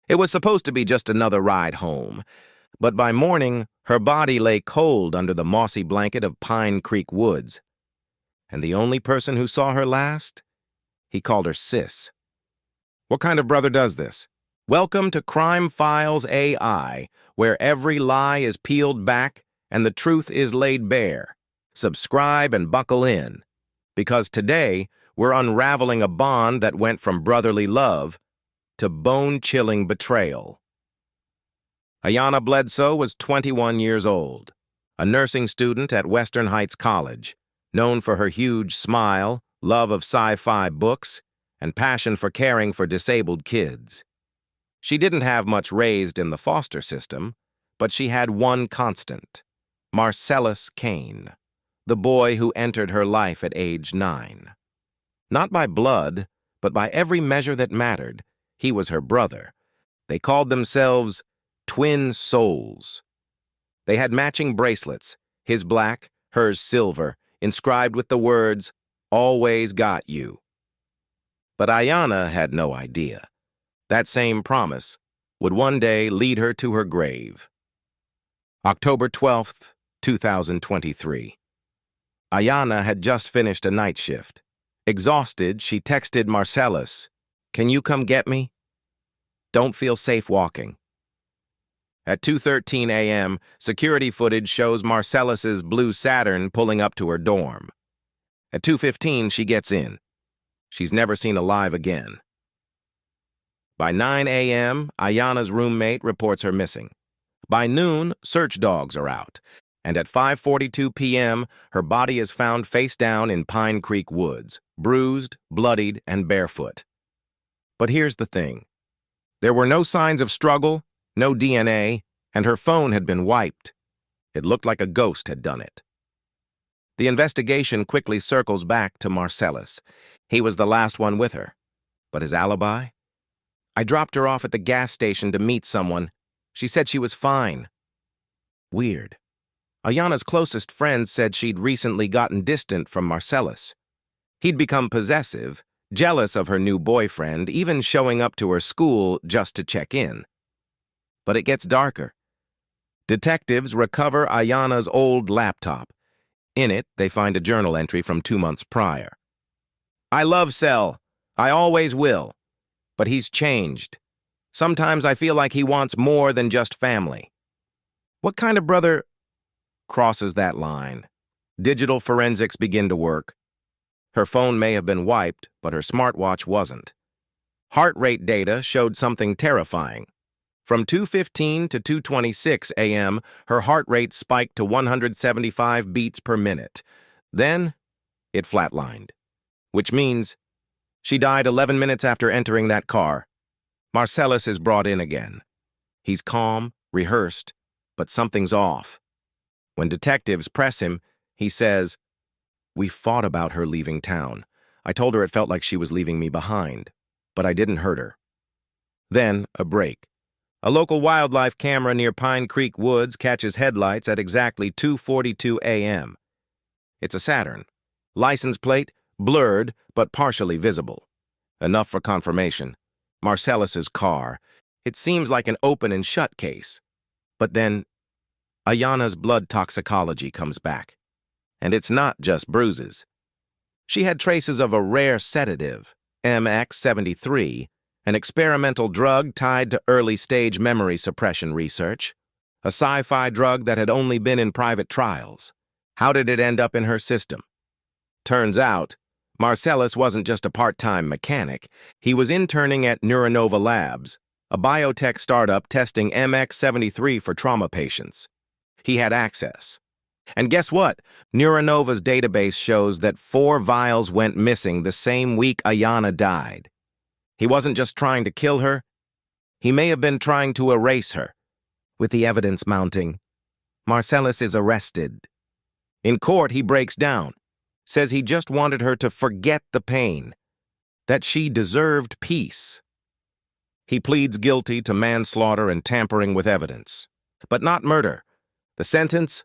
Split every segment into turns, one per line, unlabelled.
It was supposed to be just another ride home, but by morning, her body lay cold under the mossy blanket of Pine Creek woods. And the only person who saw her last? He called her Sis. What kind of brother does this? Welcome to Crime Files AI, where every lie is peeled back and the truth is laid bare. Subscribe and buckle in, because today we're unraveling a bond that went from brotherly love to bone-chilling betrayal. Aryana Bledsoe was 21 years old, a nursing student at Western Heights College, known for her huge smile, love of sci-fi books, and passion for caring for disabled kids. She didn't have much raised in the foster system, but she had one constant: Marcellus Kane, the boy who entered her life at age 9. Not by blood, but by every measure that mattered, he was her brother. They called themselves twin souls. They had matching bracelets, his black, hers silver, inscribed with the words, "Always got you." But Aryana had no idea. That same promise would one day lead her to her grave. October 12th, 2023. Aryana had just finished a night shift. Exhausted, she texted Marcellus, "Can you come get me? Don't feel safe walking." At 2:13 a.m., security footage shows Marcellus's blue Saturn pulling up to her dorm. At 2:15, she gets in. She's never seen alive again. By 9 a.m., Aryana's roommate reports her missing. By noon, search dogs are out, and at 5:42 p.m., her body is found face down in Pine Creek woods, bruised, bloodied, and barefoot. But here's the thing. There were no signs of struggle, no DNA, and her phone had been wiped. It looked like a ghost had done it. The investigation quickly circles back to Marcellus. He was the last one with her. But his alibi? "I dropped her off at the gas station to meet someone. She said she was fine." Weird. Aryana's closest friends said she'd recently gotten distant from Marcellus. He'd become possessive, jealous of her new boyfriend, even showing up to her school just to check in. But it gets darker. Detectives recover Aryana's old laptop. In it, they find a journal entry from 2 months prior. "I love Cell. I always will. But he's changed. Sometimes I feel like he wants more than just family." What kind of brother crosses that line? Digital forensics begin to work. Her phone may have been wiped, but her smartwatch wasn't. Heart rate data showed something terrifying. From 2:15 to 2:26 a.m., her heart rate spiked to 175 beats per minute. Then, it flatlined, which means she died 11 minutes after entering that car. Marcellus is brought in again. He's calm, rehearsed, but something's off. When detectives press him, he says, "We fought about her leaving town. I told her it felt like she was leaving me behind, but I didn't hurt her." Then, a break. A local wildlife camera near Pine Creek Woods catches headlights at exactly 2:42 a.m. It's a Saturn. License plate, blurred but partially visible. Enough for confirmation. Marcellus's car. It seems like an open and shut case. But then, Aryana's blood toxicology comes back. And it's not just bruises. She had traces of a rare sedative, MX73, an experimental drug tied to early-stage memory suppression research, a sci-fi drug that had only been in private trials. How did it end up in her system? Turns out, Marcellus wasn't just a part-time mechanic. He was interning at Neuronova Labs, a biotech startup testing MX73 for trauma patients. He had access. And guess what? Neuronova's database shows that 4 vials went missing the same week Aryana died. He wasn't just trying to kill her. He may have been trying to erase her. With the evidence mounting, Marcellus is arrested. In court, he breaks down, says he just wanted her to forget the pain, that she deserved peace. He pleads guilty to manslaughter and tampering with evidence, but not murder. The sentence?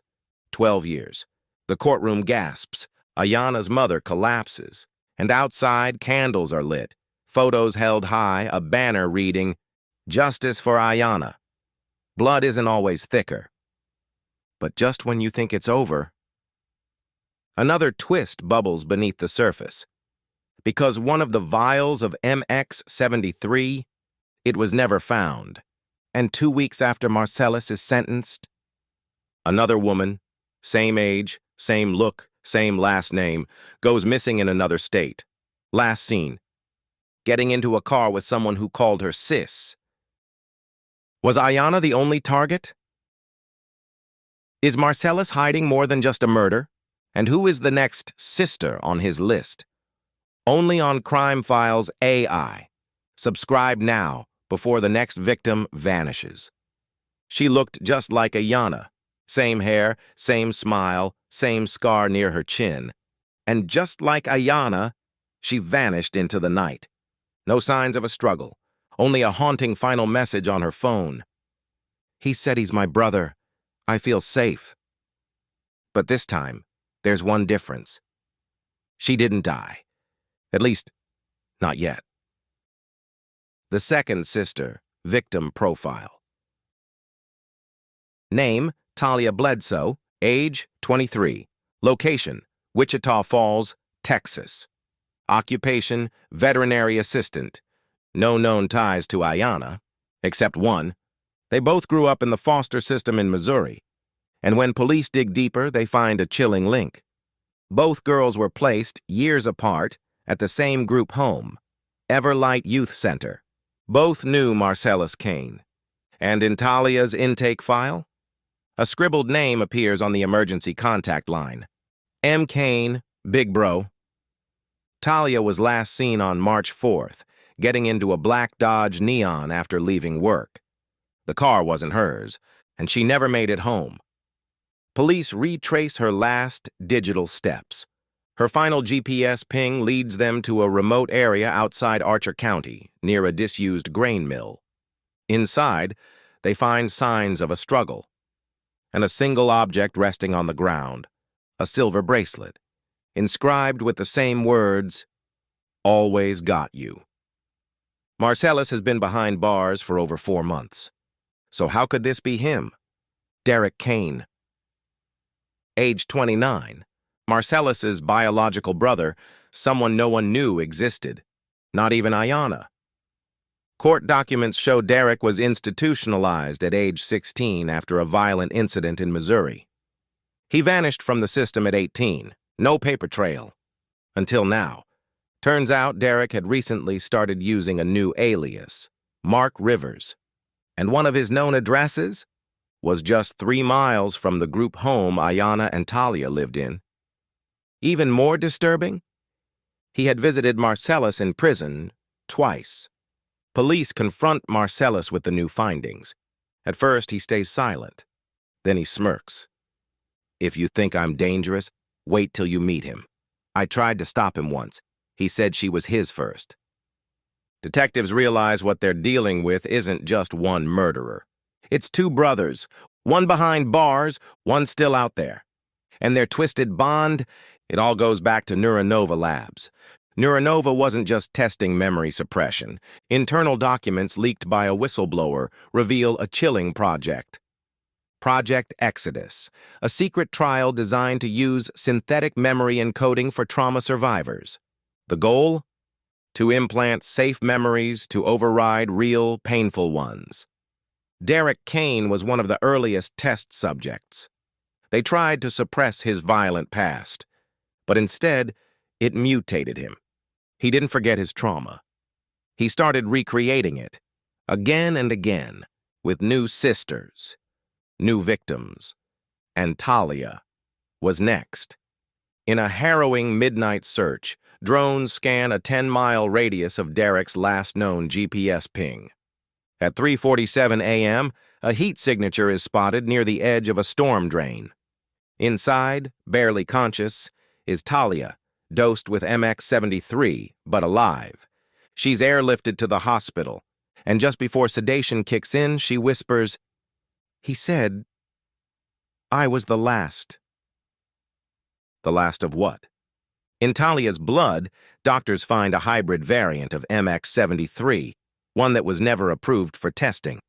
12 years. The courtroom gasps. Aryana's mother collapses, and outside, candles are lit. Photos held high, a banner reading, Justice for Aryana. Blood isn't always thicker. But just when you think it's over, another twist bubbles beneath the surface. Because one of the vials of MX73, it was never found. And 2 weeks after Marcellus is sentenced, another woman, same age, same look, same last name, goes missing in another state. Last seen, getting into a car with someone who called her sis. Was Aryana the only target? Is Marcellus hiding more than just a murder? And who is the next sister on his list? Only on Crime Files AI. Subscribe now before the next victim vanishes. She looked just like Aryana. Same hair, same smile, same scar near her chin. And just like Aryana, she vanished into the night. No signs of a struggle, only a haunting final message on her phone. He said he's my brother. I feel safe. But this time, there's one difference. She didn't die. At least, not yet. The second sister, victim profile. Name, Talia Bledsoe, age 23. Location, Wichita Falls, Texas. Occupation, veterinary assistant. No known ties to Aryana, except one. They both grew up in the foster system in Missouri. And when police dig deeper, they find a chilling link. Both girls were placed, years apart, at the same group home, Everlight Youth Center. Both knew Marcellus Kane. And in Talia's intake file, a scribbled name appears on the emergency contact line. M. Kane, Big Bro. Talia was last seen on March 4th, getting into a black Dodge Neon after leaving work. The car wasn't hers, and she never made it home. Police retrace her last digital steps. Her final GPS ping leads them to a remote area outside Archer County, near a disused grain mill. Inside, they find signs of a struggle, and a single object resting on the ground, a silver bracelet, inscribed with the same words, "Always got you." Marcellus has been behind bars for over 4 months. So how could this be him? Derek Kane. Age 29, Marcellus's biological brother, someone no one knew existed, not even Aryana. Court documents show Derek was institutionalized at age 16 after a violent incident in Missouri. He vanished from the system at 18, no paper trail. Until now. Turns out Derek had recently started using a new alias, Mark Rivers, and one of his known addresses was just 3 miles from the group home Aryana and Talia lived in. Even more disturbing, he had visited Marcellus in prison twice. Police confront Marcellus with the new findings. At first, he stays silent. Then he smirks. "If you think I'm dangerous, wait till you meet him. I tried to stop him once. He said she was his first." Detectives realize what they're dealing with isn't just one murderer. It's 2 brothers, one behind bars, one still out there. And their twisted bond, it all goes back to Neuronova Labs. Neuronova wasn't just testing memory suppression. Internal documents leaked by a whistleblower reveal a chilling project. Project Exodus, a secret trial designed to use synthetic memory encoding for trauma survivors. The goal? To implant safe memories to override real, painful ones. Derek Kane was one of the earliest test subjects. They tried to suppress his violent past, but instead, it mutated him. He didn't forget his trauma. He started recreating it, again and again, with new sisters, new victims, and Talia was next. In a harrowing midnight search, drones scan a 10-mile radius of Derek's last known GPS ping. At 3:47 a.m., a heat signature is spotted near the edge of a storm drain. Inside, barely conscious, is Talia, dosed with MX73, but alive. She's airlifted to the hospital, and just before sedation kicks in, she whispers, "He said, I was the last." The last of what? In Talia's blood, doctors find a hybrid variant of MX73, one that was never approved for testing.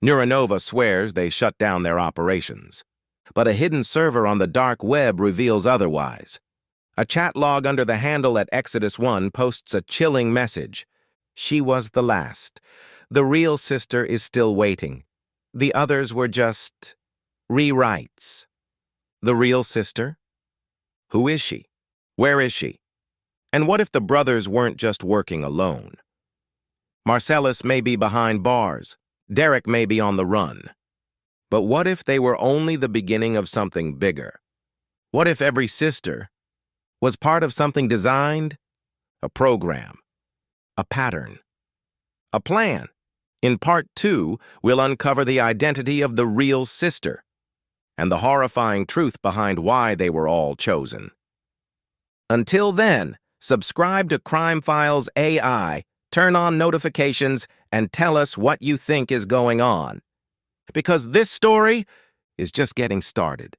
Neuronova swears they shut down their operations. But a hidden server on the dark web reveals otherwise. A chat log under the handle at Exodus 1 posts a chilling message. She was the last. The real sister is still waiting. The others were just rewrites. The real sister? Who is she? Where is she? And what if the brothers weren't just working alone? Marcellus may be behind bars. Derek may be on the run. But what if they were only the beginning of something bigger? What if every sister was part of something designed? A program. A pattern. A plan. In Part 2, we'll uncover the identity of the real sister and the horrifying truth behind why they were all chosen. Until then, subscribe to Crime Files AI, turn on notifications, and tell us what you think is going on. Because this story is just getting started.